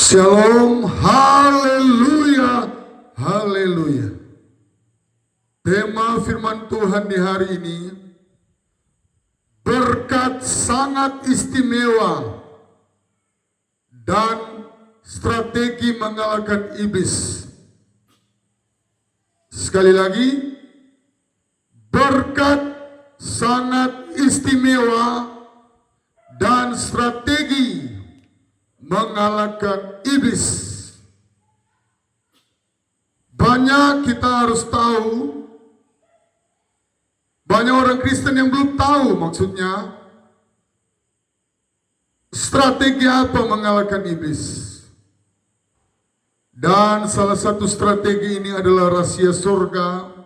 Shalom, haleluya, haleluya. Tema firman Tuhan di hari ini, berkat sangat istimewa dan strategi mengalahkan iblis. Sekali lagi, berkat sangat istimewa dan strategi mengalahkan iblis. Banyak kita harus tahu, banyak orang Kristen yang belum tahu maksudnya strategi apa mengalahkan iblis. Dan salah satu strategi ini adalah rahasia surga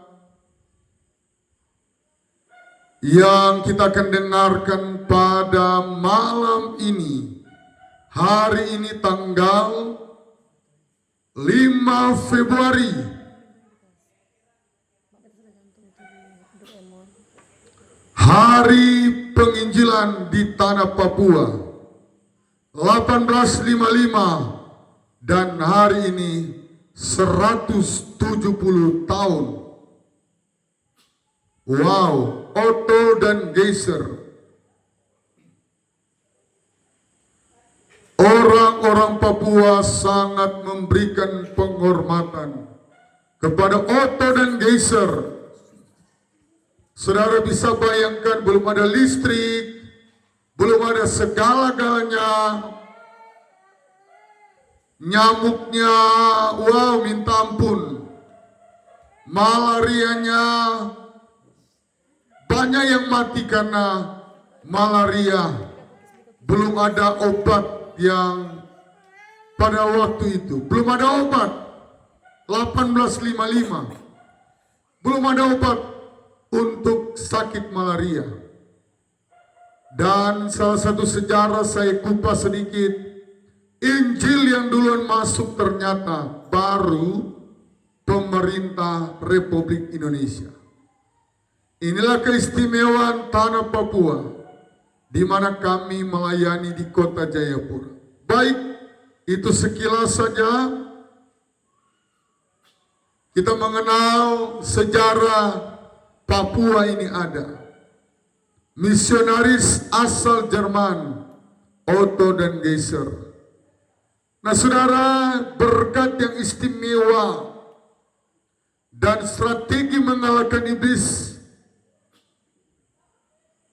yang kita akan dengarkan pada malam ini. Hari ini tanggal 5 Februari Hari Penginjilan di Tanah Papua 1855, dan hari ini 170 tahun. Wow, Otto dan Geiser, orang-orang Papua sangat memberikan penghormatan kepada Otto dan Geiser. Saudara bisa bayangkan, belum ada listrik, belum ada segala-galanya. Nyamuknya, wow, minta ampun. Malarianya, banyak yang mati karena malaria. Belum ada obat yang pada waktu itu, belum ada obat. 1855 belum ada obat untuk sakit malaria. Dan salah satu sejarah saya kupas sedikit, Injil yang duluan masuk ternyata baru pemerintah Republik Indonesia. Inilah keistimewaan Tanah Papua, di mana kami melayani di kota Jayapura. Baik, itu sekilas saja kita mengenal sejarah Papua ini ada. Misionaris asal Jerman, Otto dan Geiser. Nah saudara, berkat yang istimewa dan strategi mengalahkan iblis.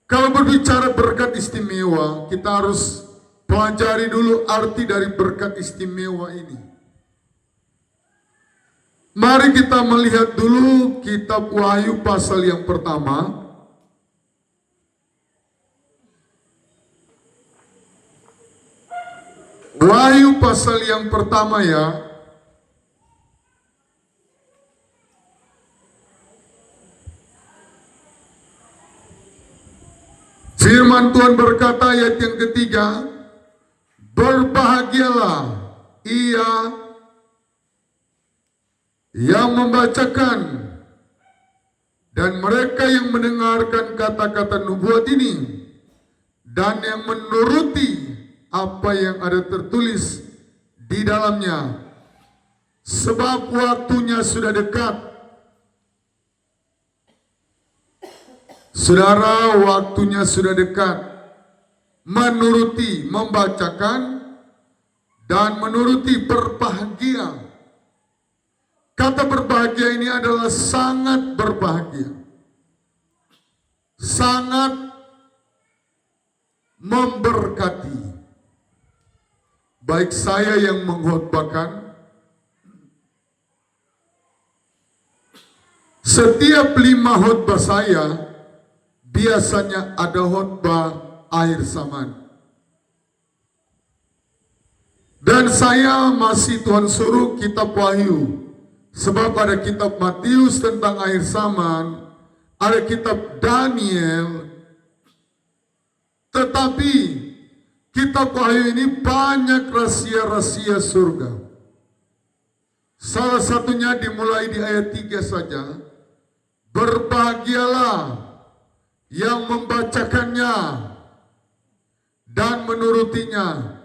Kalau berbicara berkat istimewa, kita harus pelajari dulu arti dari berkat istimewa ini. Mari kita melihat dulu kitab Wahyu pasal yang pertama. Wahyu pasal yang pertama ya. Firman Tuhan berkata ayat yang ketiga, berbahagialah ia yang membacakan dan mereka yang mendengarkan kata-kata nubuat ini dan yang menuruti apa yang ada tertulis di dalamnya, sebab waktunya sudah dekat. Saudara, waktunya sudah dekat. Menuruti, membacakan, dan menuruti, berbahagia. Kata berbahagia ini adalah sangat berbahagia. Sangat memberkati. Baik saya yang mengkhotbahkan, setiap 5 khotbah saya, biasanya ada khotbah akhir zaman. Dan saya masih Tuhan suruh kitab Wahyu. Sebab ada kitab Matius tentang akhir zaman, ada kitab Daniel. Tetapi kitab Wahyu ini banyak rahasia-rahasia surga. Salah satunya dimulai di ayat 3 saja. Berbahagialah yang membacakannya dan menurutinya.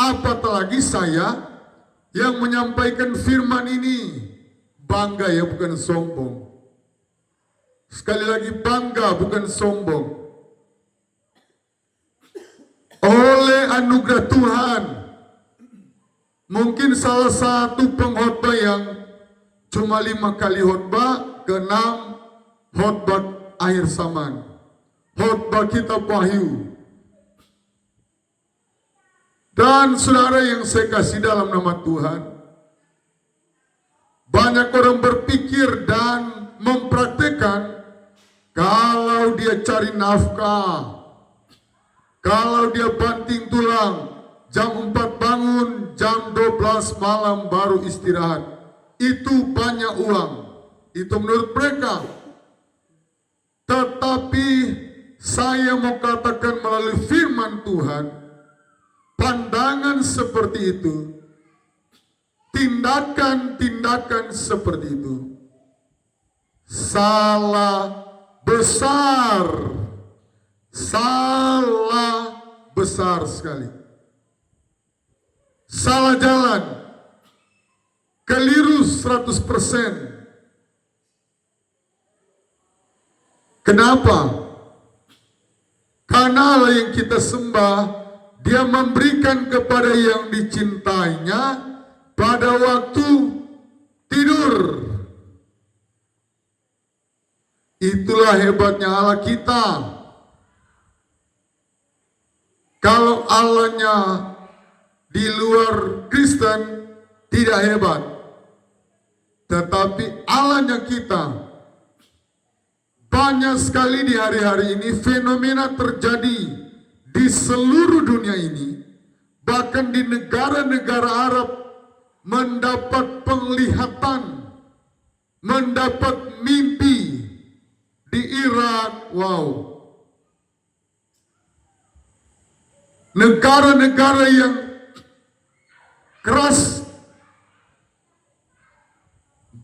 Apatah lagi saya yang menyampaikan firman ini. Bangga ya, bukan sombong. Sekali lagi, bangga bukan sombong. Oleh anugerah Tuhan, mungkin salah satu pengkhotbah yang cuma 5 kali khotbah, ke-6 khotbah akhir zaman, khotbah kitab Wahyu. Dan saudara yang saya kasih dalam nama Tuhan, banyak orang berpikir dan mempraktekkan kalau dia cari nafkah, kalau dia banting tulang, jam 4 bangun, jam 12 malam baru istirahat, itu banyak uang. Itu menurut mereka. Tetapi saya mau katakan melalui firman Tuhan, pandangan seperti itu, tindakan-tindakan seperti itu, salah besar. Salah besar sekali. Salah jalan. Keliru 100%. Kenapa? Karena Allah yang kita sembah, Dia memberikan kepada yang dicintainya pada waktu tidur. Itulah hebatnya Allah kita. Kalau Allahnya di luar Kristen tidak hebat, tetapi Allahnya kita. Banyak sekali di hari-hari ini fenomena terjadi di seluruh dunia ini, bahkan di negara-negara Arab, mendapat penglihatan, mendapat mimpi. Di Irak, wow, negara-negara yang keras,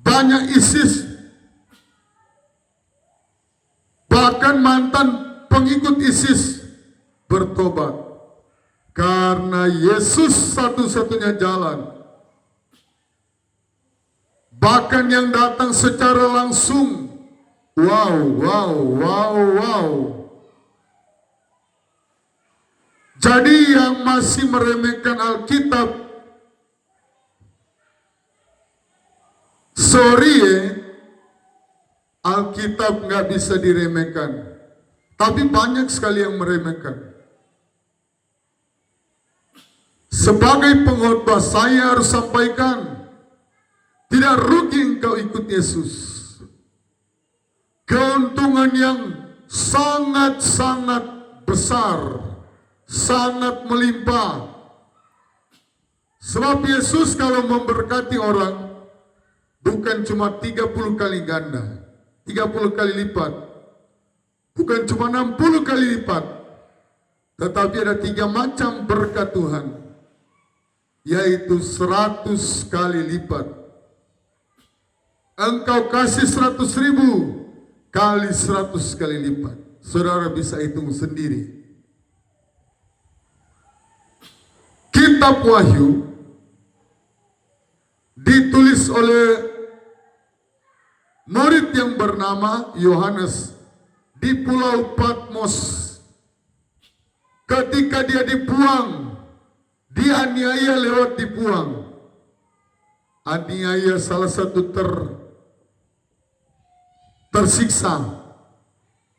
banyak ISIS, bahkan mantan pengikut ISIS bertobat karena Yesus satu-satunya jalan. Bahkan yang datang secara langsung, wow. Jadi yang masih meremehkan Alkitab, sorry ya, Alkitab nggak bisa diremehkan. Tapi banyak sekali yang meremehkan. Sebagai pengkhotbah saya harus sampaikan, tidak rugi engkau ikut Yesus. Keuntungan yang sangat-sangat besar, sangat melimpah. Sebab Yesus kalau memberkati orang, bukan cuma 30 kali ganda, 30 kali lipat, bukan cuma 60 kali lipat, tetapi ada 3 macam berkat Tuhan, yaitu 100 kali lipat. Engkau kasih 100.000 kali 100 kali lipat. Saudara bisa hitung sendiri. Kitab Wahyu ditulis oleh murid yang bernama Yohanes di Pulau Patmos. Ketika dia dibuang, dianiaya lewat dibuang. Aniaya salah satu tersiksa.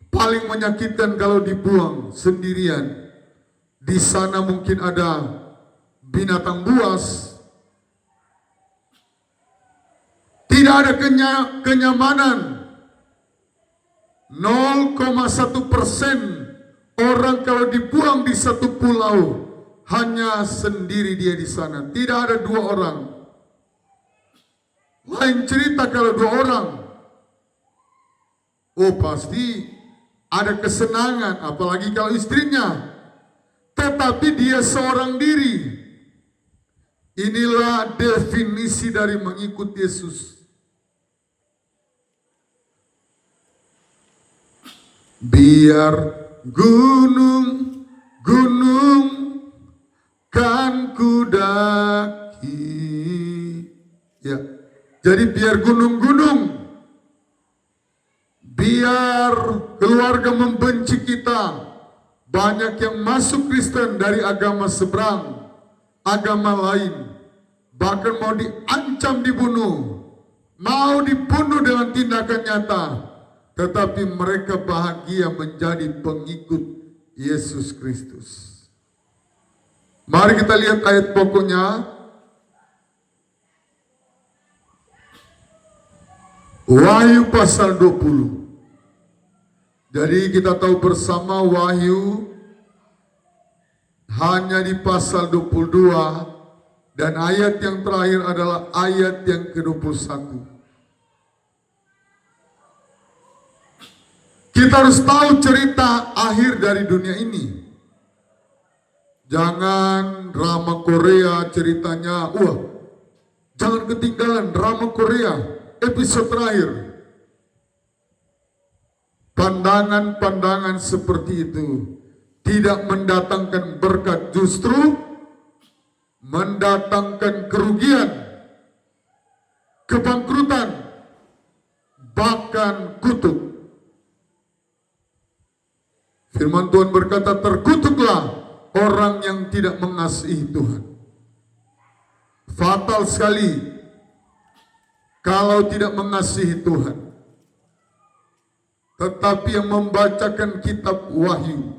Paling menyakitkan kalau dibuang sendirian. Di sana mungkin ada binatang buas. Tidak ada kenyamanan. 0,1% orang kalau dibuang di satu pulau, hanya sendiri dia di sana. Tidak ada 2 orang. Lain cerita kalau 2 orang. Oh pasti ada kesenangan, apalagi kalau istrinya. Tetapi dia seorang diri. Inilah definisi dari mengikut Yesus. Biar gunung-gunung kan ku daki. Ya, jadi biar gunung-gunung, biar keluarga membenci kita, banyak yang masuk Kristen dari agama seberang, agama lain, bahkan mau diancam dibunuh, mau dibunuh dengan tindakan nyata, tetapi mereka bahagia menjadi pengikut Yesus Kristus. Mari kita lihat ayat pokoknya. Wahyu pasal 20. Jadi kita tahu bersama Wahyu hanya di pasal 22 dan ayat yang terakhir adalah ayat yang ke-21. Kita harus tahu cerita akhir dari dunia ini. Jangan drama Korea ceritanya, jangan ketinggalan drama Korea episode terakhir. Pandangan-pandangan seperti itu tidak mendatangkan berkat, justru mendatangkan kerugian, kebangkrutan, bahkan kutuk. Firman Tuhan berkata, terkutuklah orang yang tidak mengasihi Tuhan. Fatal sekali kalau tidak mengasihi Tuhan. Tetapi yang membacakan kitab Wahyu,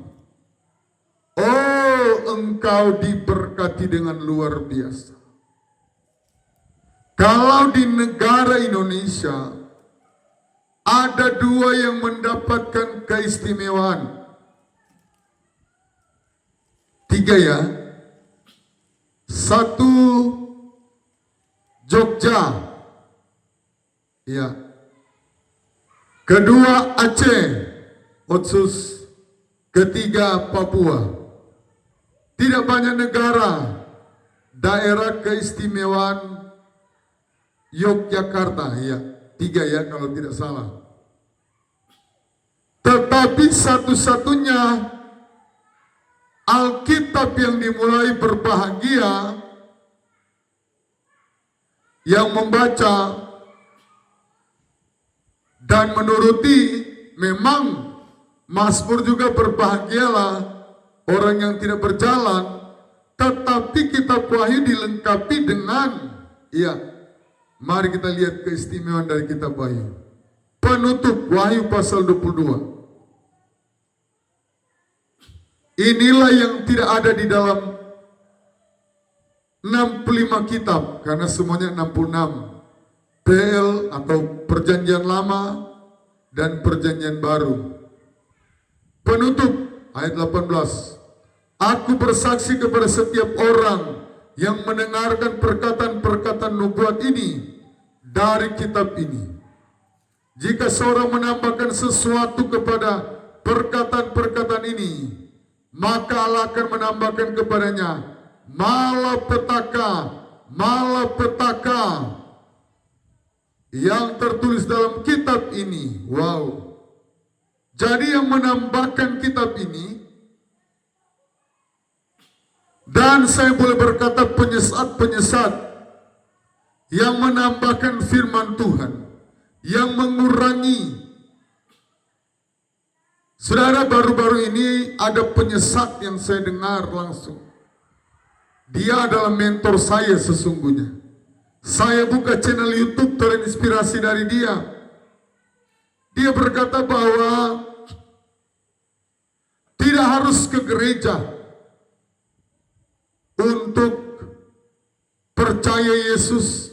oh, engkau diberkati dengan luar biasa. Kalau di negara Indonesia ada dua yang mendapatkan keistimewaan. Tiga ya. Satu, Jogja. Ya. Kedua, Aceh. Otsus. Ketiga, Papua. Tidak banyak negara daerah keistimewaan Yogyakarta. Ya, tiga ya kalau tidak salah. Tetapi satu-satunya Alkitab yang dimulai berbahagia, yang membaca dan menuruti, memang Mazmur juga berbahagialah orang yang tidak berjalan, tetapi kitab Wahyu dilengkapi dengan, mari kita lihat keistimewaan dari kitab Wahyu. Penutup Wahyu pasal 22. Inilah yang tidak ada di dalam 65 kitab, karena semuanya 66. PL atau Perjanjian Lama dan Perjanjian Baru. Penutup ayat 18. Aku bersaksi kepada setiap orang yang mendengarkan perkataan-perkataan nubuat ini dari kitab ini. Jika seorang menambahkan sesuatu kepada perkataan-perkataan ini, maka Allah akan menambahkan kepadanya malapetaka, malapetaka yang tertulis dalam kitab ini. Wow. Jadi yang menambahkan kitab ini, dan saya boleh berkata penyesat-penyesat yang menambahkan firman Tuhan, yang mengurangi. Saudara, baru-baru ini ada penyesat yang saya dengar langsung. Dia adalah mentor saya sesungguhnya. Saya buka channel YouTube terinspirasi dari dia. Dia berkata bahwa tidak harus ke gereja untuk percaya Yesus,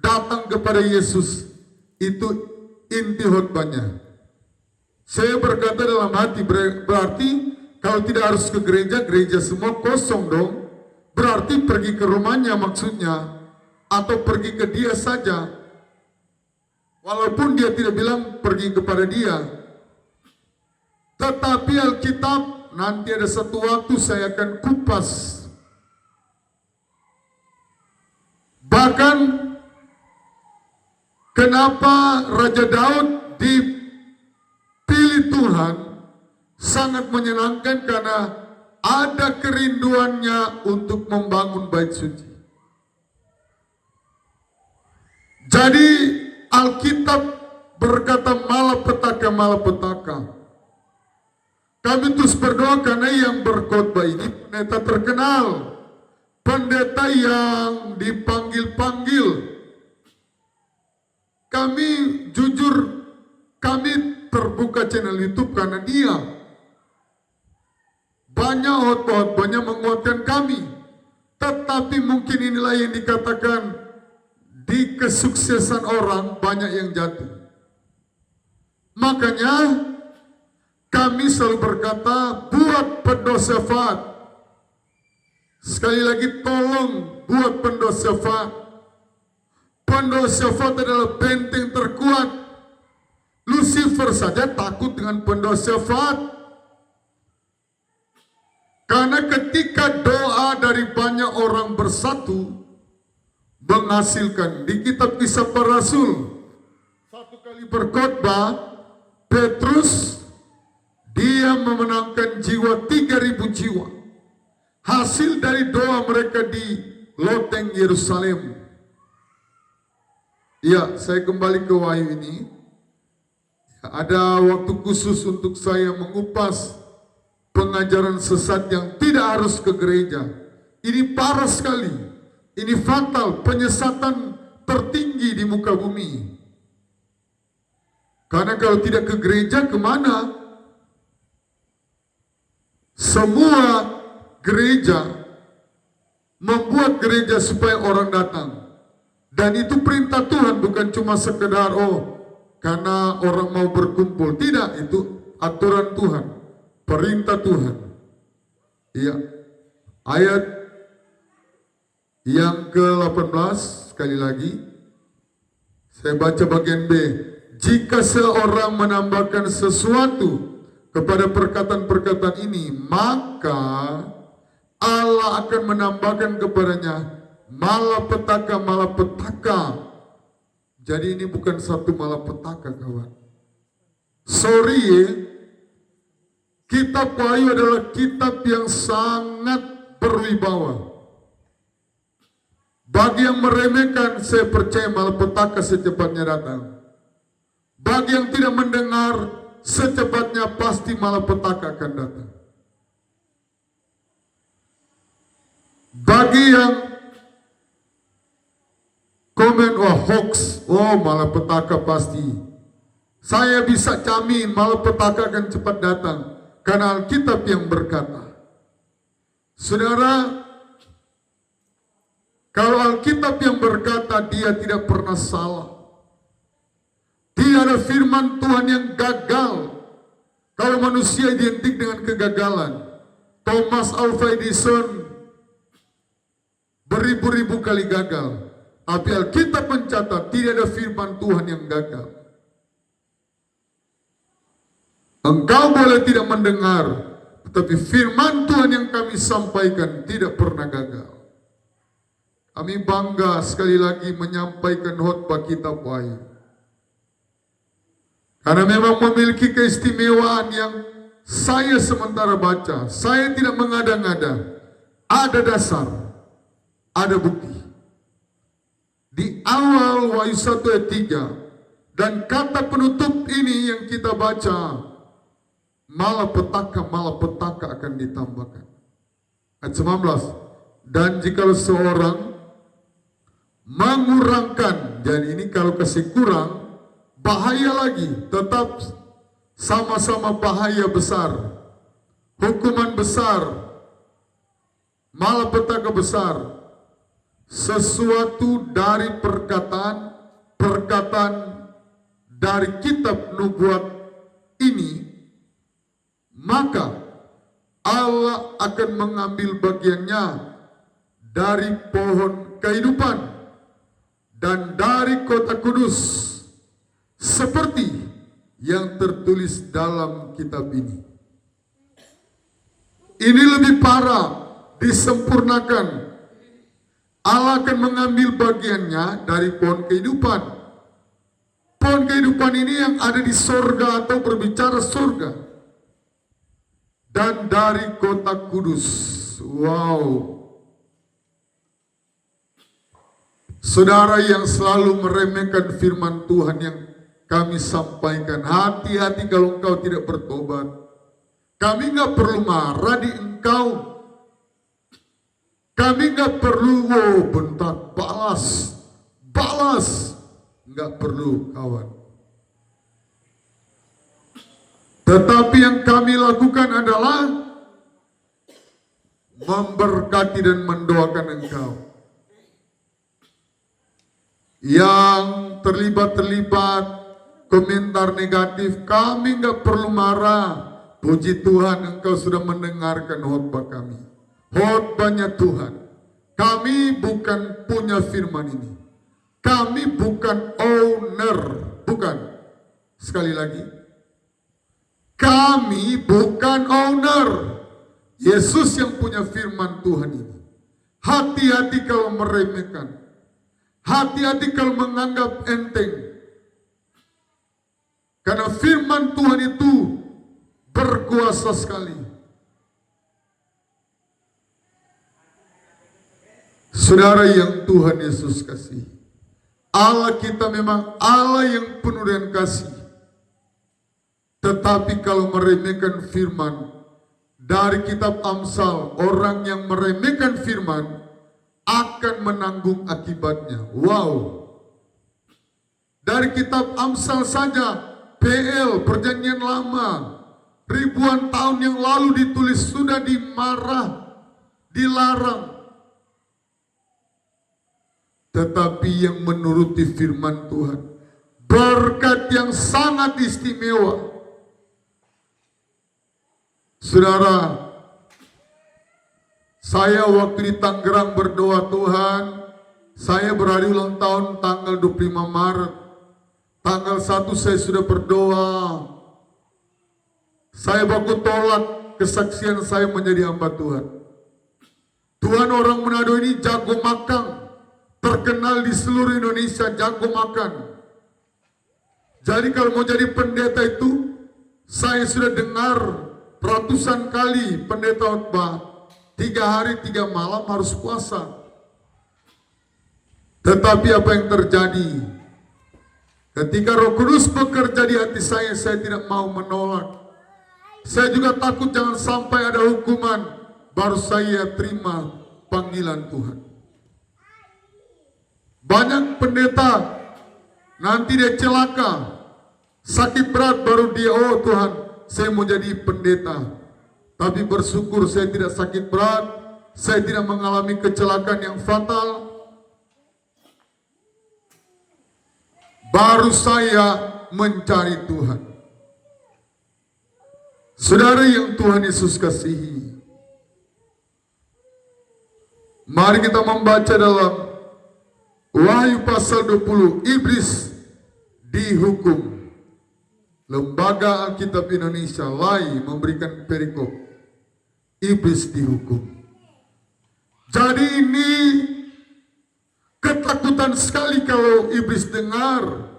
datang kepada Yesus. Itu inti khotbahnya. Saya berkata dalam hati, berarti kalau tidak harus ke gereja, gereja semua kosong dong. Berarti pergi ke rumahnya maksudnya, atau pergi ke dia saja. Walaupun dia tidak bilang pergi kepada dia. Tetapi Alkitab, nanti ada satu waktu saya akan kupas. Bahkan kenapa Raja Daud dipilih Tuhan sangat menyenangkan, karena ada kerinduannya untuk membangun bait suci. Jadi Alkitab berkata malapetaka. Kami terus berdoa karena yang berkhotbah ini pendeta terkenal, pendeta yang dipanggil-panggil. Kami jujur, kami terbuka channel YouTube karena dia. Banyak khotbah-khotbahnya menguatkan kami. Tetapi mungkin inilah yang dikatakan di kesuksesan orang banyak yang jatuh. Makanya kami selalu berkata, buat pendosa syafaat. Sekali lagi tolong buat pendosa syafaat. Pendosa syafaat adalah benteng terkuat. Lucifer saja takut dengan pendosa syafaat. Karena ketika doa dari banyak orang bersatu menghasilkan, di kitab Kisah Para Rasul, satu kali berkhotbah, Petrus dia memenangkan jiwa 3.000 jiwa. Hasil dari doa mereka di loteng Yerusalem. Ya, saya kembali ke Wahyu ini. Ada waktu khusus untuk saya mengupas pengajaran sesat yang tidak harus ke gereja. Ini parah sekali. Ini fatal, penyesatan tertinggi di muka bumi. Karena kalau tidak ke gereja, kemana? Semua gereja membuat gereja supaya orang datang. Dan itu perintah Tuhan, bukan cuma sekedar karena orang mau berkumpul. Tidak, itu aturan Tuhan. Perintah Tuhan. Iya. Ayat yang ke-18 sekali lagi. Saya baca bagian B. Jika seorang menambahkan sesuatu kepada perkataan-perkataan ini, maka Allah akan menambahkan kepadanya malapetaka. Jadi ini bukan satu malapetaka, kawan. Sorry ya. Kitab Wahyu adalah kitab yang sangat berwibawa. Bagi yang meremehkan, saya percaya malapetaka secepatnya datang. Bagi yang tidak mendengar, secepatnya pasti malapetaka akan datang. Bagi yang komen, hoax, malapetaka pasti. Saya bisa jamin malapetaka akan cepat datang. Karena Alkitab yang berkata. Saudara, kalau Alkitab yang berkata, dia tidak pernah salah. Tidak ada firman Tuhan yang gagal. Kalau manusia identik dengan kegagalan. Thomas Alva Edison beribu-ribu kali gagal. Tapi Alkitab mencatat tidak ada firman Tuhan yang gagal. Engkau boleh tidak mendengar, tetapi firman Tuhan yang kami sampaikan tidak pernah gagal. Kami bangga sekali lagi menyampaikan khotbah kitab Wahyu. Karena memang memiliki keistimewaan yang saya sementara baca. Saya tidak mengada-ngada. Ada dasar, ada bukti. Di awal Wahyu 1 ayat 3, dan kata penutup ini yang kita baca, malapetaka akan ditambahkan. Ayat 19. Dan jika seorang mengurangkan, dan ini kalau kasih kurang, bahaya lagi, tetap sama-sama bahaya besar, hukuman besar, malapetaka besar, sesuatu dari perkataan dari kitab nubuat ini, maka Allah akan mengambil bagiannya dari pohon kehidupan dan dari kota kudus, seperti yang tertulis dalam kitab ini. Ini lebih parah, disempurnakan. Allah akan mengambil bagiannya dari pohon kehidupan. Pohon kehidupan ini yang ada di sorga atau berbicara sorga. dan dari kota kudus. Wow. Saudara yang selalu meremehkan firman Tuhan yang kami sampaikan, hati-hati kalau engkau tidak bertobat. Kami nggak perlu marah di engkau. Kami nggak perlu bentak, balas. Nggak perlu, kawan. Tetapi yang kami lakukan adalah memberkati dan mendoakan engkau. Yang terlibat komentar negatif, kami nggak perlu marah. Puji Tuhan, engkau sudah mendengarkan khotbah kami. Khotbahnya Tuhan. Kami bukan punya firman ini. Kami bukan owner, bukan. Sekali lagi, kami bukan owner. Yesus yang punya firman Tuhan ini. Hati-hati kalau meremehkan. Hati-hati kalau menganggap enteng. Karena firman Tuhan itu berkuasa sekali. Saudara yang Tuhan Yesus kasih, Allah kita memang Allah yang penuh dengan kasih. Tetapi kalau meremehkan firman, dari kitab Amsal, orang yang meremehkan firman akan menanggung akibatnya. Wow. Dari kitab Amsal saja, PL, Perjanjian Lama, ribuan tahun yang lalu ditulis, sudah dimarah, dilarang. Tetapi yang menuruti firman Tuhan, berkat yang sangat istimewa. Saudara, saya waktu di Tangerang berdoa, Tuhan, saya berhari ulang tahun tanggal 25 Maret. Tanggal 1 saya sudah berdoa. Saya baku tolak kesaksian saya menjadi hamba Tuhan. Tuhan, orang Manado ini jago makan. Terkenal di seluruh Indonesia, jago makan. Jadi kalau mau jadi pendeta itu, saya sudah dengar ratusan kali pendeta khotbah. 3 hari 3 malam harus puasa. Tetapi apa yang terjadi? Ketika Roh Kudus bekerja di hati saya tidak mau menolak. Saya juga takut jangan sampai ada hukuman, baru saya terima panggilan Tuhan. Banyak pendeta, nanti dia celaka, sakit berat, baru dia, oh Tuhan, saya mau jadi pendeta. Tapi bersyukur saya tidak sakit berat, saya tidak mengalami kecelakaan yang fatal. Baru saya mencari Tuhan. Saudara yang Tuhan Yesus kasihi, mari kita membaca dalam Wahyu pasal 20, iblis dihukum. Lembaga Alkitab Indonesia LAI memberikan perikop, iblis dihukum. Jadi ini ketakutan sekali kalau iblis dengar.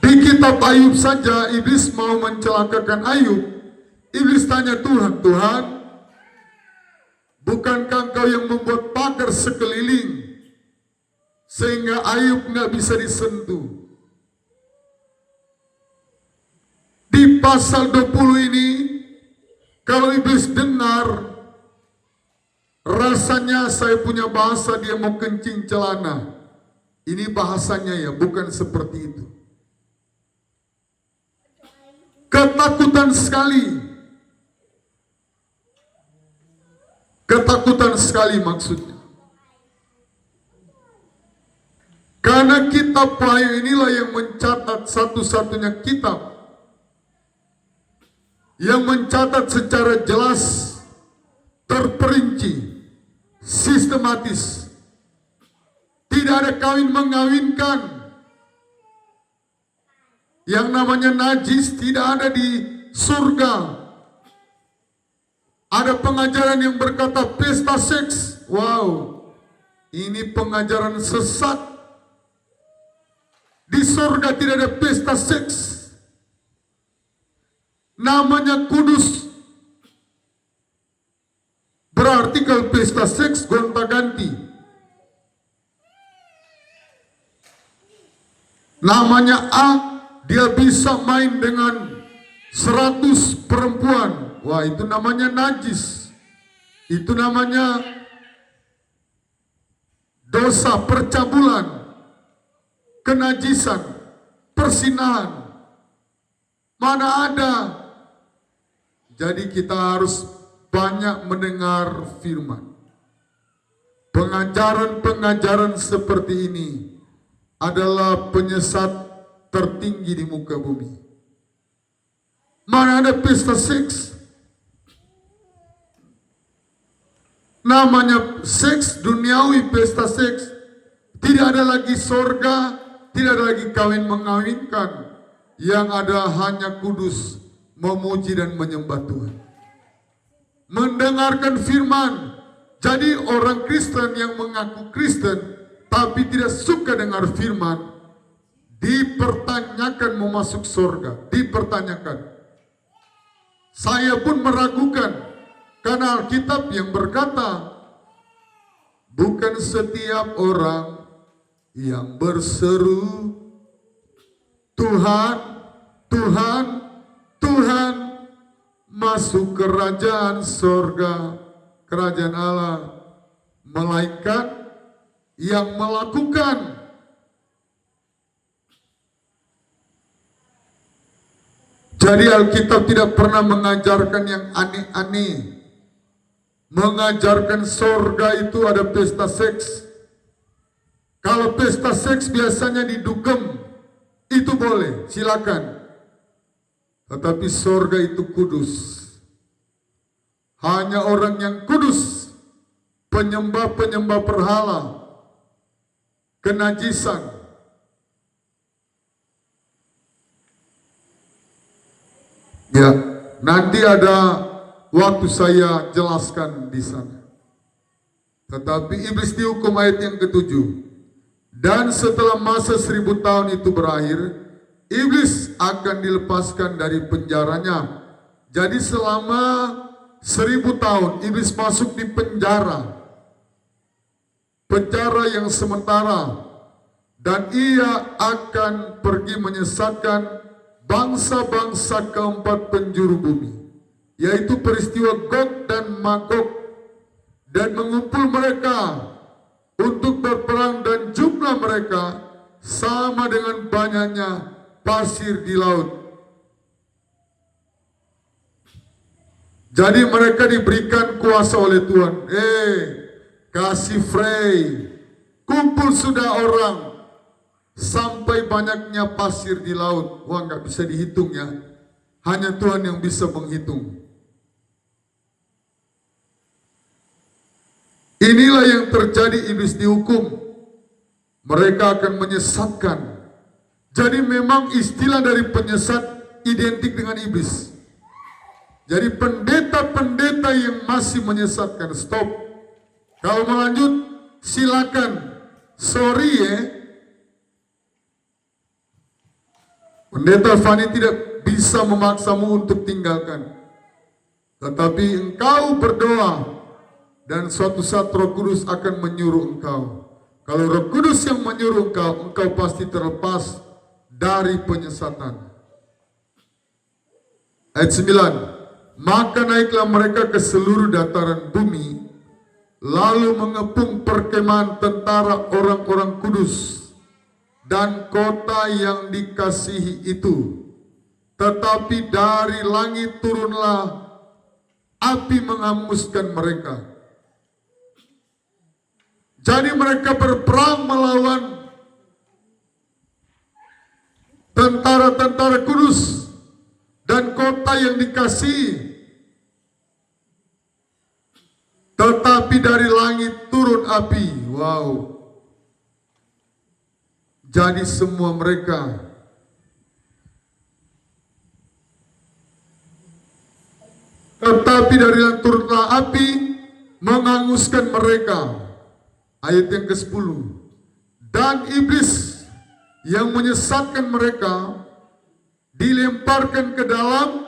Di kitab Ayub saja iblis mau mencelakakan Ayub. Iblis tanya Tuhan, Tuhan, bukankah Engkau yang membuat pagar sekeliling sehingga Ayub nggak bisa disentuh? Di pasal 20 ini, kalau iblis dengar, rasanya saya punya bahasa dia mau kencing celana. Ini bahasanya ya, bukan seperti itu. Ketakutan sekali. Ketakutan sekali maksudnya. Karena kitab Wahyu inilah yang mencatat satu-satunya kitab yang mencatat secara jelas, terperinci, sistematis. Tidak ada kawin mengawinkan. Yang namanya najis tidak ada di surga. Ada pengajaran yang berkata pesta seks. Wow, ini pengajaran sesat. Di sorga tidak ada pesta seks. Namanya kudus. Berarti kalau pesta seks gonta-ganti. Namanya A, dia bisa main dengan 100 perempuan. Wah, itu namanya najis. Itu namanya dosa percabulan, kenajisan, persinahan. Mana ada? Jadi kita harus banyak mendengar firman. Pengajaran-pengajaran seperti ini adalah penyesat tertinggi di muka bumi. Mana ada pesta seks? Namanya seks duniawi, pesta seks. Tidak ada lagi sorga, tidak ada lagi kawin mengawinkan. Yang ada hanya kudus, memuji dan menyembah Tuhan. Mendengarkan firman. Jadi orang Kristen yang mengaku Kristen tapi tidak suka dengar firman, dipertanyakan mau masuk sorga, dipertanyakan. Saya pun meragukan, karena Alkitab yang berkata, bukan setiap orang yang berseru, Tuhan, Tuhan, Tuhan, masuk kerajaan sorga, kerajaan Allah. Malaikat yang melakukan. Jadi Alkitab tidak pernah mengajarkan yang aneh-aneh. Mengajarkan sorga itu ada pesta seks. Kalau pesta seks biasanya di dugem, itu boleh, silakan. Tetapi sorga itu kudus. Hanya orang yang kudus, penyembah-penyembah berhala, kenajisan. Ya, nanti ada waktu saya jelaskan di sana. Tetapi iblis dihukum ayat yang ke-7. Dan setelah masa 1000 tahun itu berakhir, iblis akan dilepaskan dari penjaranya. Jadi selama 1000 tahun iblis masuk di penjara. Penjara yang sementara. Dan ia akan pergi menyesatkan bangsa-bangsa keempat penjuru bumi, yaitu peristiwa Gog dan Magog, dan mengumpul mereka untuk berperang, dan jumlah mereka sama dengan banyaknya pasir di laut. Jadi mereka diberikan kuasa oleh Tuhan. Kasih Frey, kumpul sudah orang, sampai banyaknya pasir di laut. Wah, nggak bisa dihitung ya. Hanya Tuhan yang bisa menghitung. Inilah yang terjadi, iblis dihukum. Mereka akan menyesatkan. Jadi memang istilah dari penyesat identik dengan iblis. Jadi pendeta-pendeta yang masih menyesatkan, stop. Kalau mau lanjut, silakan. Sorry ya. Pendeta Fani tidak bisa memaksamu untuk tinggalkan. Tetapi engkau berdoa, dan suatu saat Roh Kudus akan menyuruh engkau. Kalau Roh Kudus yang menyuruh engkau, engkau pasti terlepas dari penyesatan. Ayat 9. Maka naiklah mereka ke seluruh dataran bumi, lalu mengepung perkemahan tentara orang-orang kudus dan kota yang dikasihi itu. Tetapi dari langit turunlah api menghanguskan mereka. Jadi mereka berperang melawan tentara-tentara kudus dan kota yang dikasihi. Tetapi dari langit turun api. Wow. Jadi semua mereka tetapi dari langit turunlah api menghanguskan mereka. Ayat yang ke-10. Dan iblis yang menyesatkan mereka dilemparkan ke dalam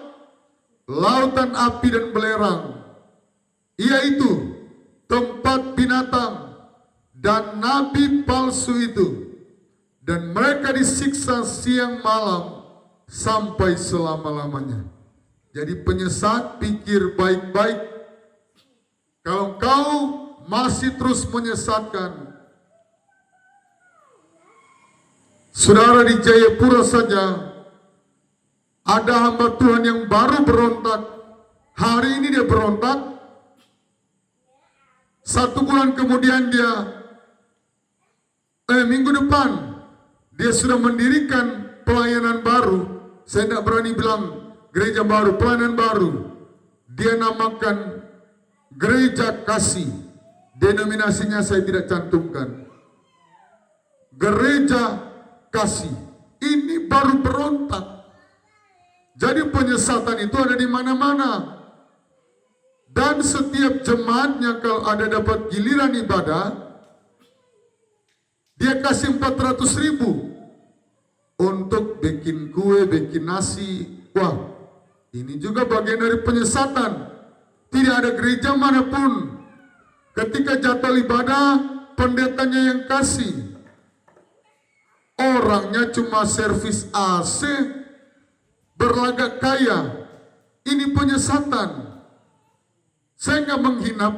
lautan api dan belerang, yaitu tempat binatang dan nabi palsu itu, dan mereka disiksa siang malam sampai selama-lamanya. Jadi penyesat, pikir baik-baik. Kalau kau masih terus menyesatkan, saudara, di Jayapura saja ada hamba Tuhan yang baru berontak. Hari ini dia berontak. 1 bulan kemudian minggu depan dia sudah mendirikan pelayanan baru. Saya tidak berani bilang gereja baru, pelayanan baru. Dia namakan Gereja Kasih. Denominasinya saya tidak cantumkan. Gereja Kasih. Ini baru berontak. Jadi penyesatan itu ada di mana-mana. Dan setiap jemaatnya kalau ada dapat giliran ibadah, dia kasih 400.000 untuk bikin kue, bikin nasi. Wah, ini juga bagian dari penyesatan. Tidak ada gereja manapun ketika jadwal ibadah pendetanya yang kasih. Orangnya cuma servis AC, berlagak kaya. Ini penyesatan. Saya nggak menghina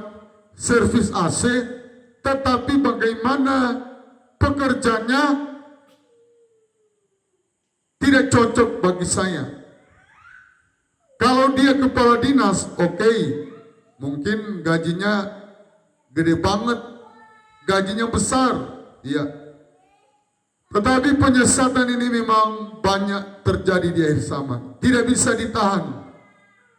servis AC, tetapi bagaimana pekerjanya tidak cocok bagi saya. Kalau dia kepala dinas, oke, mungkin gajinya gede banget, gajinya besar, iya. Tetapi penyesatan ini memang banyak terjadi di akhir zaman, tidak bisa ditahan.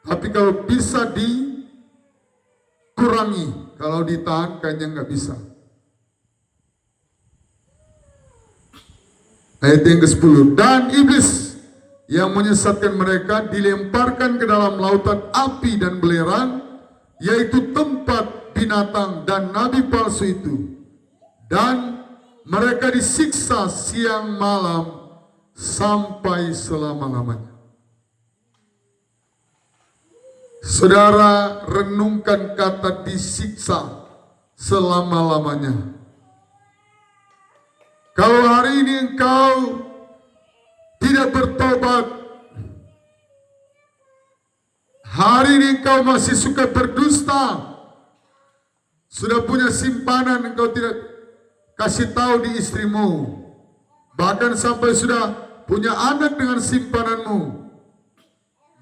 Tapi kalau bisa dikurangi, kalau ditahan kayaknya nggak bisa. Ayat yang ke-10, dan iblis yang menyesatkan mereka dilemparkan ke dalam lautan api dan belerang, yaitu tempat binatang dan nabi palsu itu, dan mereka disiksa siang malam sampai selama-lamanya. Saudara, renungkan kata disiksa selama-lamanya. Kalau hari ini engkau tidak bertobat, hari ini engkau masih suka berdusta, sudah punya simpanan engkau tidak kasih tahu di istrimu, bahkan sampai sudah punya anak dengan simpananmu,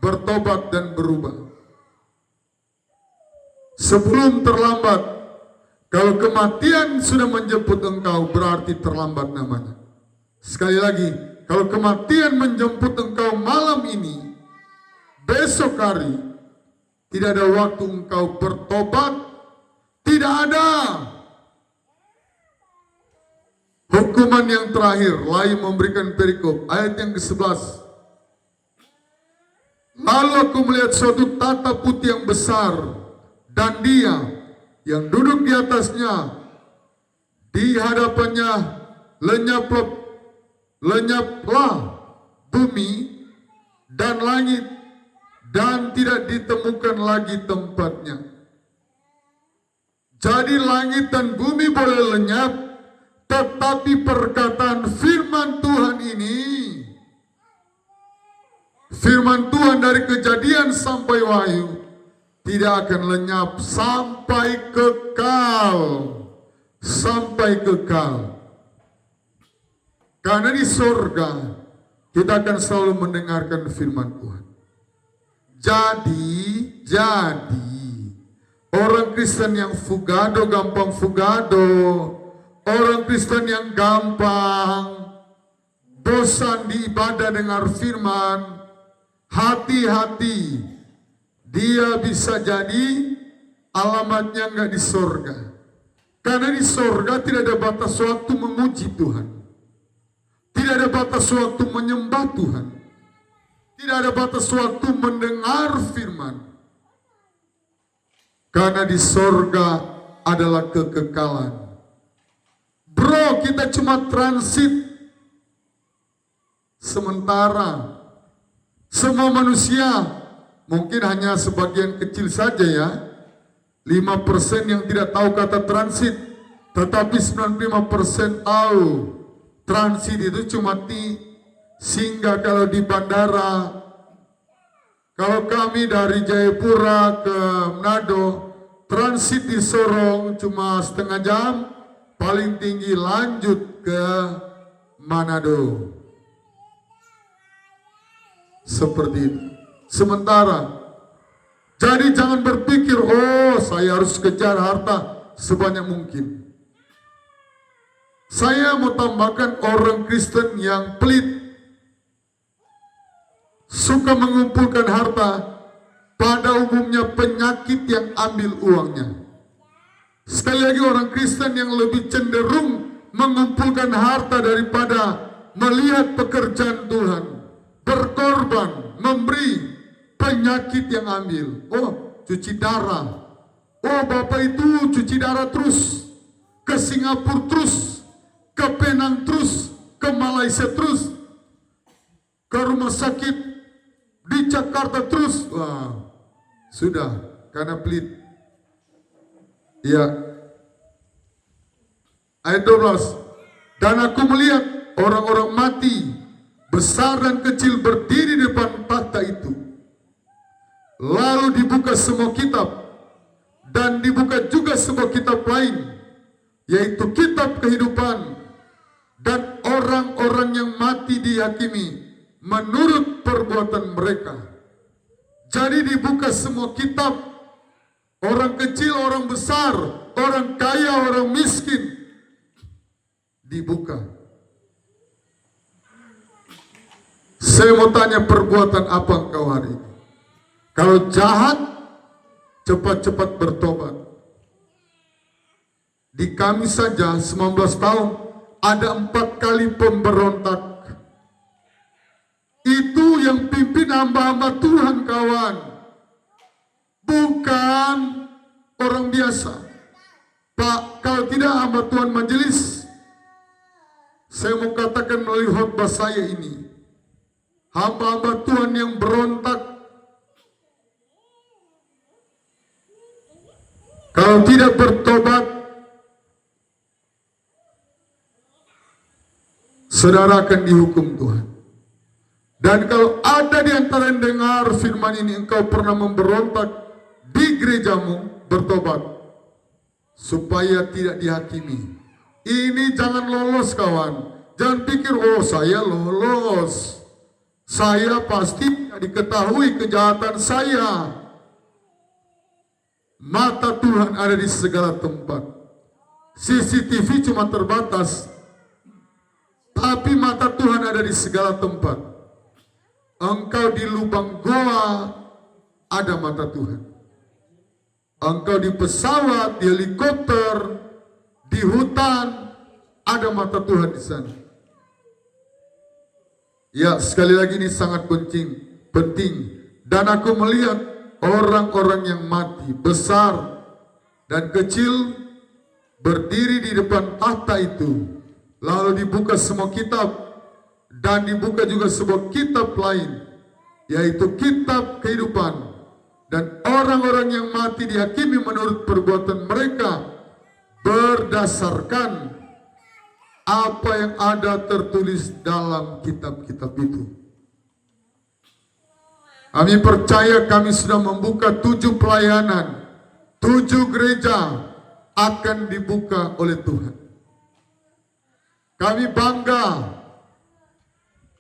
bertobat dan berubah sebelum terlambat. Kalau kematian sudah menjemput engkau, berarti terlambat namanya. Sekali lagi, kalau kematian menjemput engkau malam ini, besok hari, tidak ada waktu engkau bertobat, tidak ada. Hukuman yang terakhir, lain memberikan perikop, ayat yang ke-11. Lalu aku melihat suatu tata putih yang besar, dan dia yang duduk di atasnya, di hadapannya lenyaplah bumi dan langit, dan tidak ditemukan lagi tempatnya. Jadi langit dan bumi boleh lenyap, tetapi perkataan firman Tuhan ini, firman Tuhan dari Kejadian sampai Wahyu, tidak akan lenyap sampai kekal. Sampai kekal. Karena di surga kita akan selalu mendengarkan firman Tuhan. Jadi orang Kristen yang fugado, gampang fugado, orang Kristen yang gampang bosan di ibadah dengar firman, hati-hati. Dia bisa jadi alamatnya nggak di sorga. Karena di sorga tidak ada batas waktu memuji Tuhan. Tidak ada batas waktu menyembah Tuhan. Tidak ada batas waktu mendengar firman. Karena di sorga adalah kekekalan. Bro, kita cuma transit Sementara semua manusia, mungkin hanya sebagian kecil saja ya, 5% yang tidak tahu kata transit, tetapi 95% tahu transit itu cuma singgah kalau di bandara. Kalau kami dari Jayapura ke Manado, transit di Sorong cuma setengah jam, paling tinggi lanjut ke Manado. Seperti itu. Sementara, jadi jangan berpikir, oh saya harus kejar harta sebanyak mungkin. Saya mau tambahkan orang Kristen yang pelit, suka mengumpulkan harta, pada umumnya penyakit yang ambil uangnya. Sekali lagi, orang Kristen yang lebih cenderung mengumpulkan harta daripada melihat pekerjaan Tuhan, berkorban, memberi, penyakit yang ambil. Oh, cuci darah. Oh, Bapak itu cuci darah terus, ke Singapura terus, ke Penang terus, ke Malaysia terus, ke rumah sakit di Jakarta terus. Wah, sudah, karena pelit. Ya. Ayat 12. Dan aku melihat orang-orang mati, besar dan kecil, berdiri di depan takhta itu. Lalu dibuka semua kitab, dan dibuka juga sebuah kitab lain, yaitu kitab kehidupan, dan orang-orang yang mati dihakimi menurut perbuatan mereka. Jadi dibuka semua kitab, orang kecil, orang besar, orang kaya, orang miskin, dibuka. Saya mau tanya, perbuatan apa engkau hari ini? Kalau jahat, cepat-cepat bertobat. Di kami saja 19 tahun ada 4 kali pemberontak. Itu yang pimpin hamba-hamba Tuhan, kawan. Bukan orang biasa. Pak, kalau tidak hamba Tuhan majelis, saya mau katakan melalui khotbah saya ini, hamba-hamba Tuhan yang berontak, kalau tidak bertobat, saudara akan dihukum Tuhan. Dan kalau ada di antara yang dengar firman ini, engkau pernah memberontak di gerejamu, bertobat supaya tidak dihakimi. Ini jangan lolos, kawan. Jangan pikir, oh saya lolos, saya pasti tidak diketahui kejahatan saya. Mata Tuhan ada di segala tempat. CCTV cuma terbatas, tapi mata Tuhan ada di segala tempat. Engkau di lubang goa, ada mata Tuhan. Engkau di pesawat, di helikopter, di hutan, ada mata Tuhan di sana. Ya, sekali lagi ini sangat penting. Dan aku melihat orang-orang yang mati, besar dan kecil, berdiri di depan takhta itu. Lalu dibuka semua kitab, dan dibuka juga sebuah kitab lain, yaitu kitab kehidupan. Dan orang-orang yang mati dihakimi menurut perbuatan mereka, berdasarkan apa yang ada tertulis dalam kitab-kitab itu. Kami percaya kami sudah membuka 7 pelayanan, 7 gereja akan dibuka oleh Tuhan. Kami bangga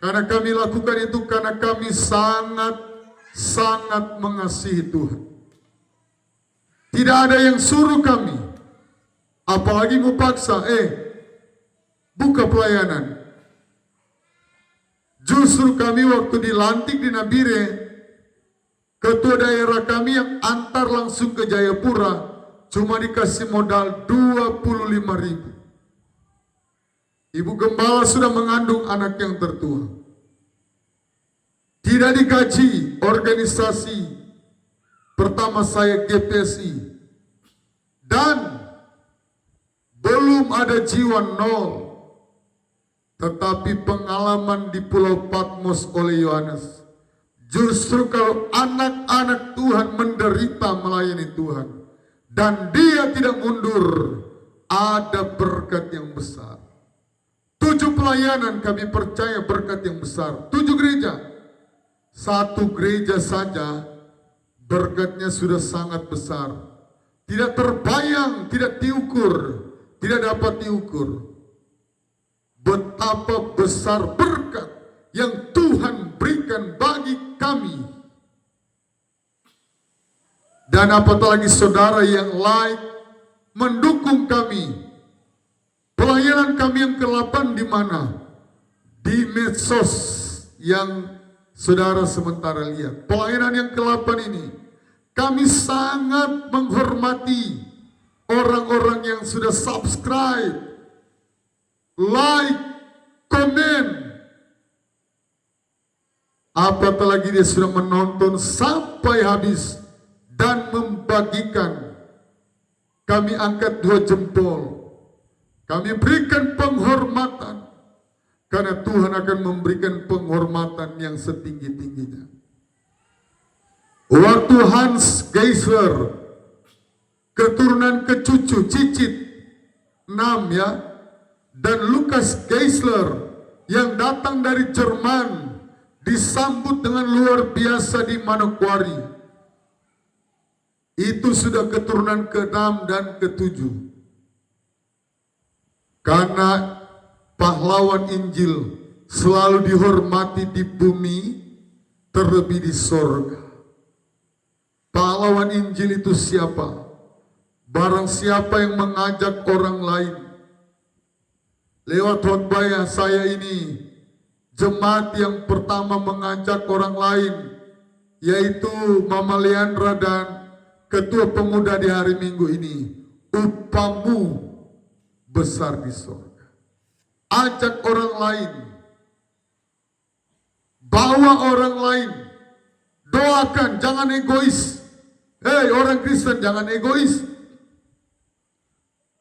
karena kami lakukan itu, karena kami sangat mengasihi Tuhan. Tidak ada yang suruh kami, apalagi mau paksa, buka pelayanan. Justru kami waktu dilantik di Nabire, ketua daerah kami yang antar langsung ke Jayapura cuma dikasih modal 25.000. Ibu gembala sudah mengandung anak yang tertua. Tidak digaji organisasi. Pertama saya GPSI. Dan belum ada jiwa nol. Tetapi pengalaman di Pulau Patmos oleh Yohanes, justru kalau anak-anak Tuhan menderita melayani Tuhan dan dia tidak mundur, ada berkat yang besar. 7 pelayanan kami percaya berkat yang besar. 7 gereja. 1 gereja saja berkatnya sudah sangat besar. Tidak terbayang, tidak diukur, tidak dapat diukur. Betapa besar berkat yang Tuhan berikan bagi kami. Dan apatah lagi saudara yang like, mendukung kami. Pelayanan kami yang ke-8 di mana? Di medsos yang saudara sementara lihat. Pelayanan yang ke-8 ini, kami sangat menghormati orang-orang yang sudah subscribe, like, komen. Apatah lagi dia sudah menonton sampai habis dan membagikan. Kami angkat 2 jempol. Kami berikan penghormatan. Karena Tuhan akan memberikan penghormatan yang setinggi-tingginya. Waktu Hans Geisler, keturunan kecucu cicit 6 ya, dan Lukas Geisler yang datang dari Jerman disambut dengan luar biasa di Manokwari. Itu sudah keturunan ke-6 dan ke-7. Karena pahlawan Injil selalu dihormati di bumi, terlebih di sorga. Pahlawan Injil itu siapa? Barang siapa yang mengajak orang lain. Lewat khotbah saya ini, jemaat yang pertama mengajak orang lain, yaitu Mama Leandra dan Ketua Pemuda di hari Minggu ini. Upamu besar di sorga. Ajak orang lain. Bawa orang lain. Doakan, jangan egois. Hei orang Kristen, jangan egois.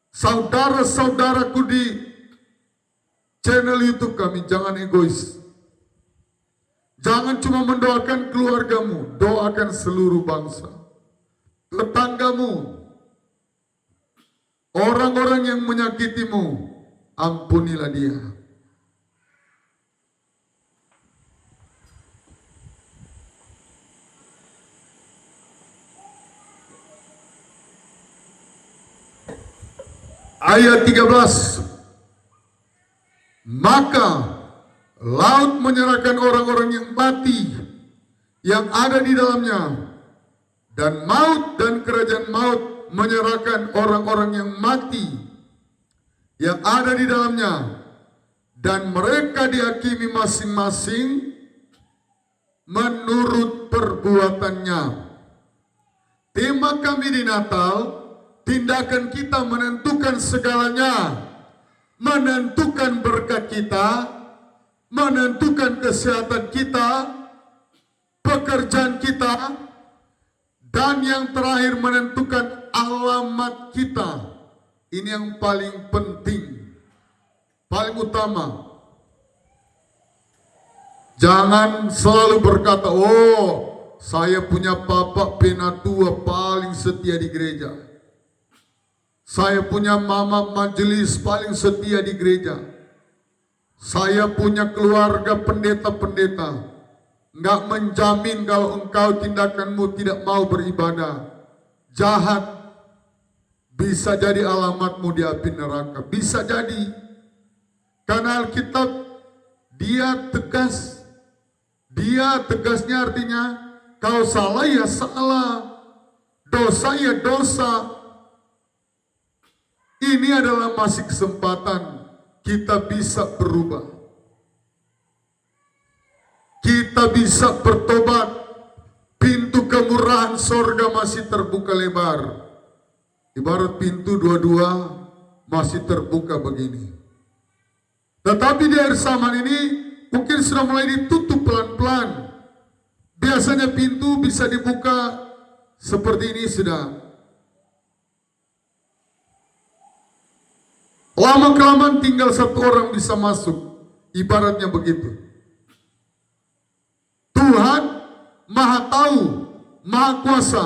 Saudara-saudaraku di channel YouTube kami, jangan egois. Jangan cuma mendoakan keluargamu, doakan seluruh bangsa. Tetanggamu, orang-orang yang menyakitimu, ampunilah dia. Ayat 13. Maka laut menyerahkan orang-orang yang mati yang ada di dalamnya, dan maut dan kerajaan maut menyerahkan orang-orang yang mati yang ada di dalamnya, dan mereka dihakimi masing-masing menurut perbuatannya. Tema kami di Natal, tindakan kita menentukan segalanya, menentukan berkat kita, menentukan kesehatan kita, pekerjaan kita, dan yang terakhir menentukan alamat kita. Ini yang paling penting, paling utama. Jangan selalu berkata, oh saya punya papa penatua paling setia di gereja. Saya punya mama majelis paling setia di gereja. Saya punya keluarga pendeta-pendeta. Nggak menjamin kalau engkau tindakanmu tidak mau beribadah. Jahat. Bisa jadi alamatmu di api neraka. Bisa jadi. Karena Alkitab, dia tegas. Dia tegasnya artinya, kau salah ya salah. Dosa ya dosa. Ini adalah masih kesempatan kita bisa berubah. Kita bisa bertobat. Pintu kemurahan sorga masih terbuka lebar. Ibarat pintu dua-dua masih terbuka begini. Tetapi di akhir zaman ini mungkin sudah mulai ditutup pelan-pelan. Biasanya pintu bisa dibuka seperti ini sudah. Lama-kelamaan tinggal satu orang bisa masuk. Ibaratnya begitu. Tuhan maha tahu, maha kuasa,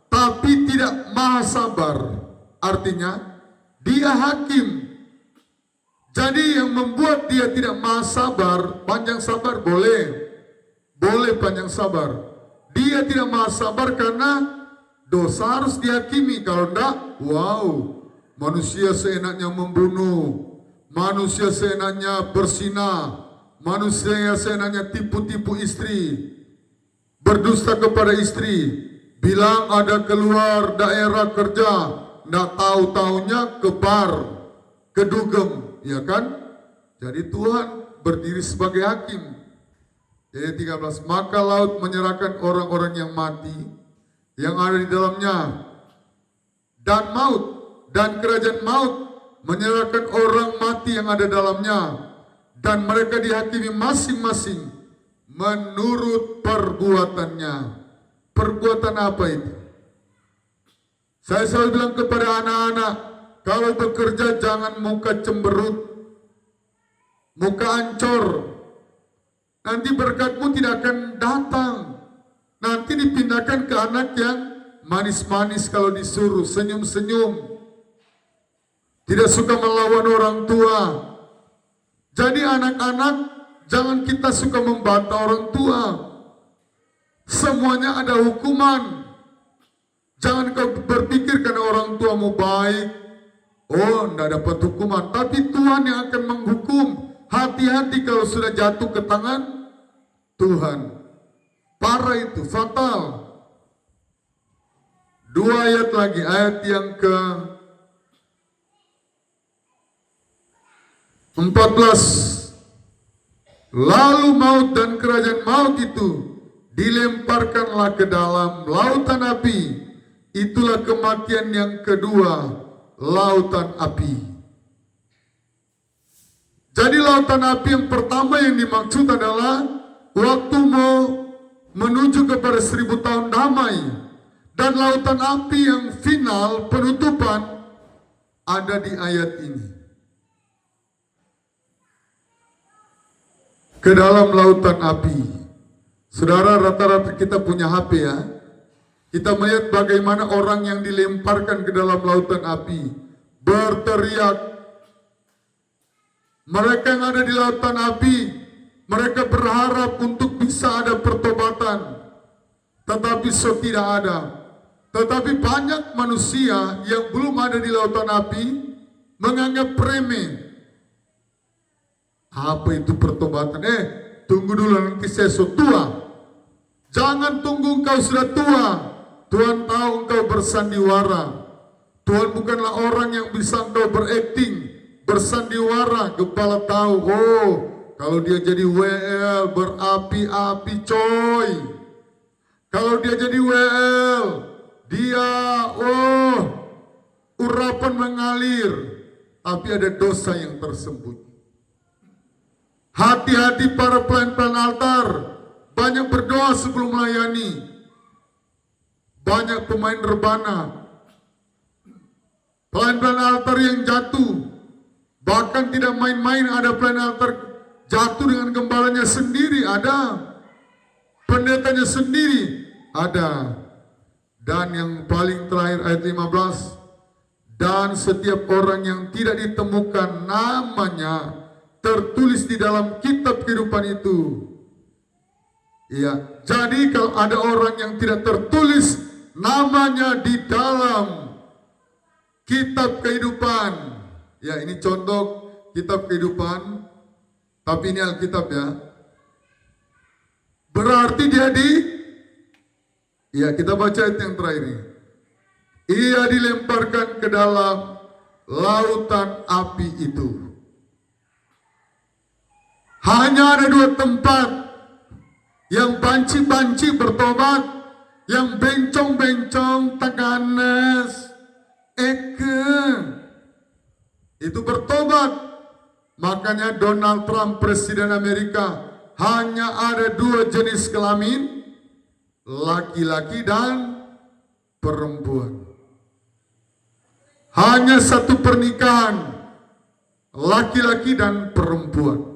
tapi tidak maha sabar. Artinya, dia hakim. Jadi yang membuat dia tidak maha sabar, panjang sabar boleh. Boleh panjang sabar. Dia tidak maha sabar karena dosa harus dihakimi. Kalau enggak, wow, manusia seenaknya membunuh, manusia seenaknya bersinah, manusia seenaknya tipu-tipu istri, berdusta kepada istri, bilang ada keluar daerah kerja, enggak tahu-taunya ke bar, ke dugem, ya kan? Jadi Tuhan berdiri sebagai hakim. Ayat 13, maka laut menyerahkan orang-orang yang mati, yang ada di dalamnya, dan maut, dan kerajaan maut menyerahkan orang mati yang ada dalamnya, dan mereka dihakimi masing-masing menurut perbuatannya. Perbuatan apa itu? Saya selalu bilang kepada anak-anak, kalau bekerja jangan muka cemberut, muka ancur. Nanti berkatmu tidak akan datang. Nanti dipindahkan ke anak yang manis-manis kalau disuruh, senyum-senyum, tidak suka melawan orang tua. Jadi anak-anak, jangan kita suka membantah orang tua. Semuanya ada hukuman. Jangan kau berpikir karena orang tuamu baik, oh tidak dapat hukuman. Tapi Tuhan yang akan menghukum. Hati-hati kalau sudah jatuh ke tangan Tuhan. Parah itu, fatal. 2 ayat lagi, ayat yang ke 14. Lalu maut dan kerajaan maut itu dilemparkanlah ke dalam lautan api. Itulah kematian yang kedua, lautan api. Jadi lautan api yang pertama yang dimaksud adalah waktu mau menuju kepada 1000 tahun damai. Dan lautan api yang final, penutupan, ada di ayat ini. Ke dalam lautan api. Saudara, rata-rata kita punya HP ya. Kita melihat bagaimana orang yang dilemparkan ke dalam lautan api berteriak. Mereka yang ada di lautan api, mereka berharap untuk bisa ada pertobatan, tetapi tidak ada. Tetapi banyak manusia yang belum ada di lautan api menganggap remeh. Apa itu pertobatan? Tunggu dulu nanti saya sudah tua. Jangan tunggu engkau sudah tua. Tuhan tahu engkau bersandiwara. Tuhan bukanlah orang yang bisa engkau berakting, bersandiwara. Kepala tahu, oh kalau dia jadi WL berapi-api coy. Kalau dia jadi WL, dia urapan mengalir, tapi ada dosa yang tersembunyi. Hati-hati para pelayan-pelayan altar, banyak berdoa sebelum melayani. Banyak pemain rebana, pelayan-pelayan altar yang jatuh. Bahkan tidak main-main, ada pelayan altar jatuh dengan gembalanya sendiri, ada. Pendetanya sendiri, ada. Dan yang paling terakhir ayat 15, dan setiap orang yang tidak ditemukan namanya tertulis di dalam kitab kehidupan itu. Ya, jadi kalau ada orang yang tidak tertulis namanya di dalam kitab kehidupan, ya ini contoh kitab kehidupan, tapi ini Alkitab ya. Berarti dia ya kita baca ayat yang terakhir ini. Ia dilemparkan ke dalam lautan api itu. Hanya ada 2 tempat yang banci-banci bertobat, yang bencong-bencong Taganas Eke itu bertobat. Makanya Donald Trump presiden Amerika hanya ada 2 jenis kelamin, laki-laki dan perempuan. Hanya 1 pernikahan, laki-laki dan perempuan.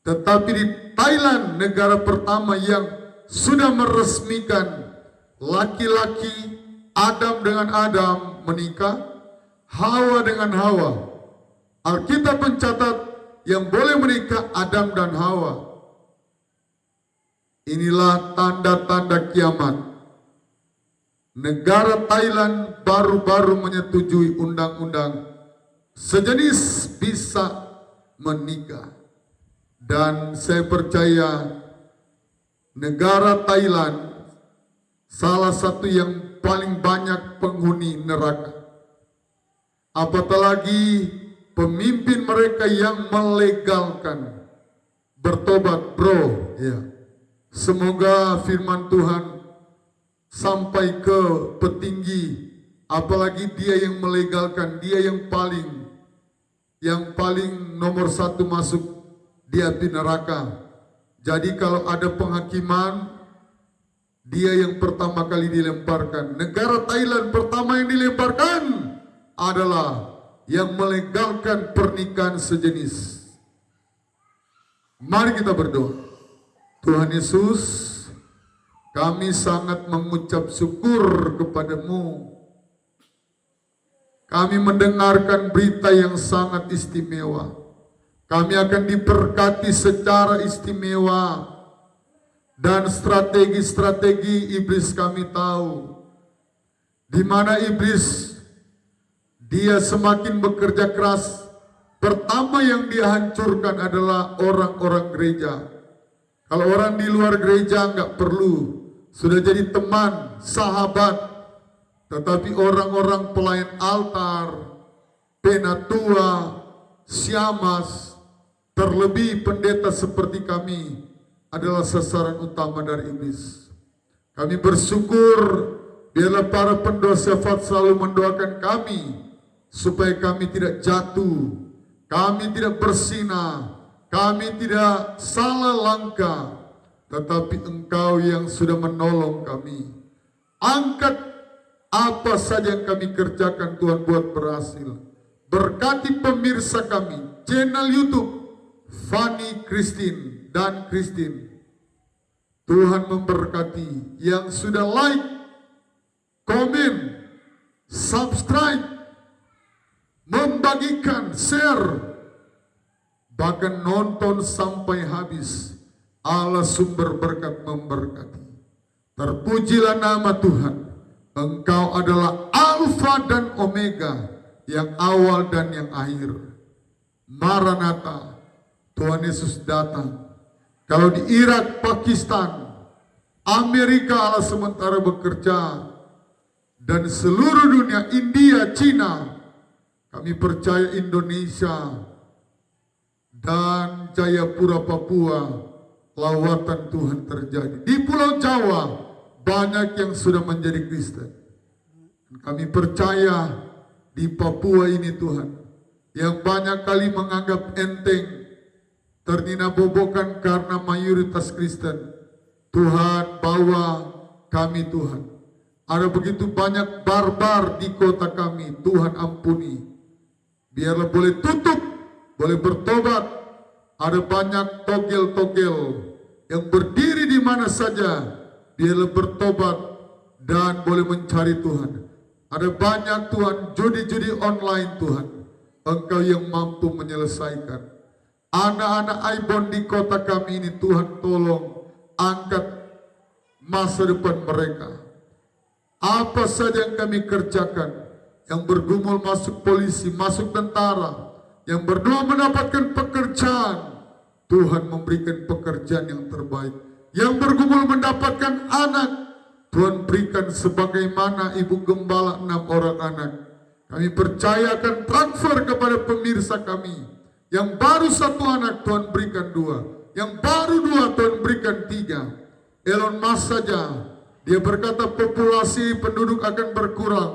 Tetapi di Thailand, negara pertama yang sudah meresmikan laki-laki, Adam dengan Adam menikah, Hawa dengan Hawa. Alkitab mencatat yang boleh menikah Adam dan Hawa. Inilah tanda-tanda kiamat. Negara Thailand baru-baru menyetujui undang-undang sejenis bisa menikah. Dan saya percaya negara Thailand salah satu yang paling banyak penghuni neraka. Apatah lagi pemimpin mereka yang melegalkan. Bertobat bro, ya. Semoga firman Tuhan sampai ke petinggi, apalagi dia yang melegalkan, dia yang paling nomor satu masuk di api neraka. Jadi kalau ada penghakiman, dia yang pertama kali dilemparkan. Negara Thailand pertama yang dilemparkan adalah yang melegalkan pernikahan sejenis. Mari kita berdoa. Tuhan Yesus, kami sangat mengucap syukur kepadamu. Kami mendengarkan berita yang sangat istimewa. Kami akan diberkati secara istimewa. Dan strategi-strategi iblis kami tahu. Di mana iblis, dia semakin bekerja keras. Pertama yang dia hancurkan adalah orang-orang gereja. Kalau orang di luar gereja nggak perlu, sudah jadi teman, sahabat. Tetapi orang-orang pelayan altar, penatua, siamas, terlebih pendeta seperti kami adalah sasaran utama dari iblis. Kami bersyukur biarlah para pendoa syafaat selalu mendoakan kami supaya kami tidak jatuh, kami tidak bersinah, kami tidak salah langkah, tetapi Engkau yang sudah menolong kami. Angkat apa saja yang kami kerjakan, Tuhan buat berhasil. Berkati pemirsa kami, channel YouTube Fanny Christine dan Christine. Tuhan memberkati yang sudah like, komen, subscribe, membagikan, share, bahkan nonton sampai habis. Allah sumber berkat memberkati. Terpujilah nama Tuhan. Engkau adalah Alfa dan Omega, yang awal dan yang akhir. Maranatha, Tuhan Yesus datang. Kalau di Irak, Pakistan, Amerika Allah sementara bekerja, dan seluruh dunia, India, Cina, kami percaya Indonesia dan Jayapura, Papua, lawatan Tuhan terjadi. Di Pulau Jawa banyak yang sudah menjadi Kristen. Kami percaya di Papua ini Tuhan, yang banyak kali menganggap enteng, terninabobokan karena mayoritas Kristen, Tuhan bawa kami Tuhan. Ada begitu banyak barbar di kota kami, Tuhan ampuni. Biarlah boleh tutup, boleh bertobat. Ada banyak togel-togel yang berdiri di mana saja, biarlah bertobat dan boleh mencari Tuhan. Ada banyak Tuhan judi-judi online Tuhan, Engkau yang mampu menyelesaikan. Anak-anak Aibon di kota kami ini Tuhan tolong angkat masa depan mereka. Apa saja yang kami kerjakan, yang bergumul masuk polisi, masuk tentara, yang berdoa mendapatkan pekerjaan, Tuhan memberikan pekerjaan yang terbaik. Yang bergumul mendapatkan anak, Tuhan berikan sebagaimana ibu gembala 6 orang anak. Kami percayakan transfer kepada pemirsa kami. Yang baru 1 anak, Tuhan berikan 2. Yang baru 2, Tuhan berikan 3. Elon Musk saja, dia berkata populasi penduduk akan berkurang.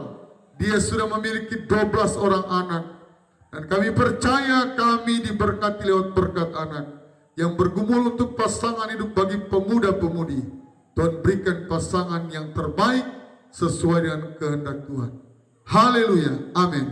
Dia sudah memiliki 12 orang anak. Dan kami percaya kami diberkati lewat berkat anak. Yang bergumul untuk pasangan hidup bagi pemuda-pemudi, Tuhan berikan pasangan yang terbaik sesuai dengan kehendak Tuhan. Haleluya, amin.